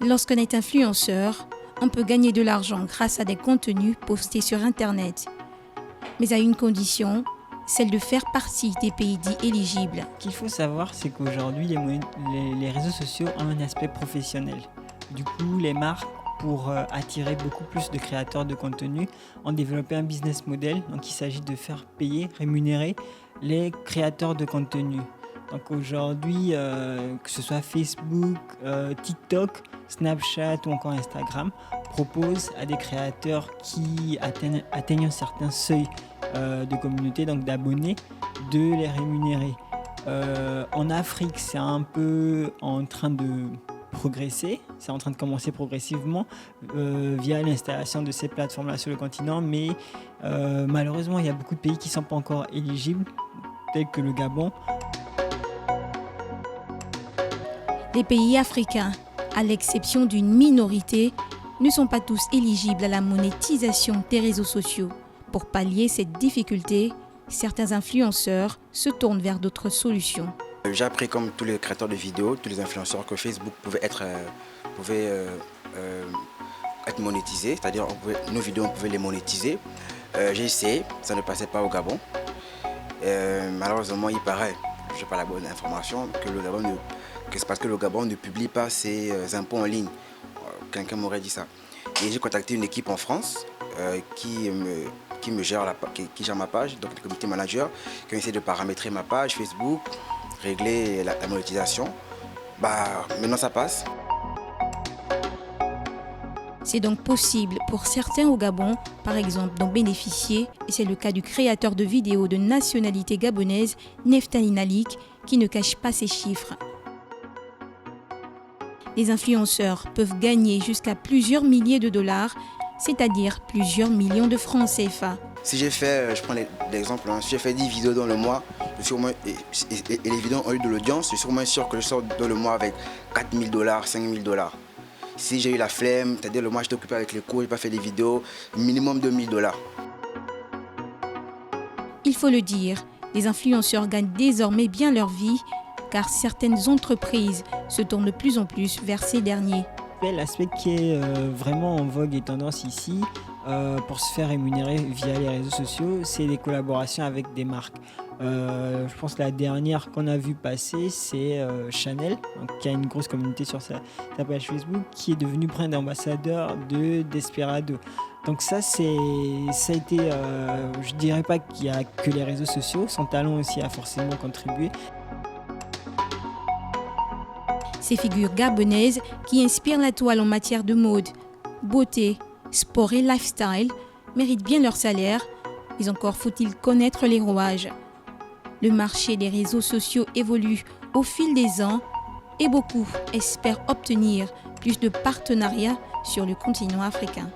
Lorsqu'on est influenceur, on peut gagner de l'argent grâce à des contenus postés sur Internet. Mais à une condition, celle de faire partie des pays dits éligibles. Ce qu'il faut savoir, c'est qu'aujourd'hui, les réseaux sociaux ont un aspect professionnel. Du coup, les marques, pour attirer beaucoup plus de créateurs de contenu, ont développé un business model. Donc, il s'agit de faire payer, rémunérer les créateurs de contenu. Donc aujourd'hui, que ce soit Facebook, TikTok, Snapchat ou encore Instagram, propose à des créateurs qui atteignent un certain seuil de communauté, donc d'abonnés, de les rémunérer. En Afrique, c'est un peu en train de progresser, c'est en train de commencer progressivement via l'installation de ces plateformes-là sur le continent, mais malheureusement, il y a beaucoup de pays qui ne sont pas encore éligibles, tels que le Gabon. Les pays africains, à l'exception d'une minorité, ne sont pas tous éligibles à la monétisation des réseaux sociaux. Pour pallier cette difficulté, certains influenceurs se tournent vers d'autres solutions. J'ai appris, comme tous les créateurs de vidéos, tous les influenceurs, que Facebook pouvait être monétisé, c'est-à-dire nos vidéos, on pouvait les monétiser. J'ai essayé, ça ne passait pas au Gabon. Malheureusement, il paraît, je n'ai pas la bonne information, que c'est parce que le Gabon ne publie pas ses impôts en ligne. Quelqu'un m'aurait dit ça. Et j'ai contacté une équipe en France qui gère ma page, donc le community manager, qui a essayé de paramétrer ma page Facebook, régler la monétisation. Maintenant ça passe. C'est donc possible pour certains au Gabon, par exemple, d'en bénéficier. Et c'est le cas du créateur de vidéos de nationalité gabonaise, Neftali Nalik, qui ne cache pas ses chiffres. Les influenceurs peuvent gagner jusqu'à plusieurs milliers de dollars, c'est-à-dire plusieurs millions de francs CFA. Si j'ai fait, je prends l'exemple, si j'ai fait 10 vidéos dans le mois, et les vidéos ont eu de l'audience, je suis sûrement sûr que je sors dans le mois avec 4 000 $, 5 000 $. Si j'ai eu la flemme, c'est-à-dire le mois j'étais occupé avec les cours, je n'ai pas fait des vidéos, minimum 2 000 $. Il faut le dire, les influenceurs gagnent désormais bien leur vie, car certaines entreprises se tournent de plus en plus vers ces derniers. L'aspect qui est vraiment en vogue et tendance ici, pour se faire rémunérer via les réseaux sociaux, c'est les collaborations avec des marques. Je pense que la dernière qu'on a vu passer, c'est Chanel, donc, qui a une grosse communauté sur sa page Facebook, qui est devenu brand ambassadeur de Desperado. Donc ça a été, je dirais pas qu'il y a que les réseaux sociaux, son talent aussi a forcément contribué. Ces figures gabonaises qui inspirent la toile en matière de mode, beauté, sport et lifestyle méritent bien leur salaire, mais encore faut-il connaître les rouages. Le marché des réseaux sociaux évolue au fil des ans et beaucoup espèrent obtenir plus de partenariats sur le continent africain.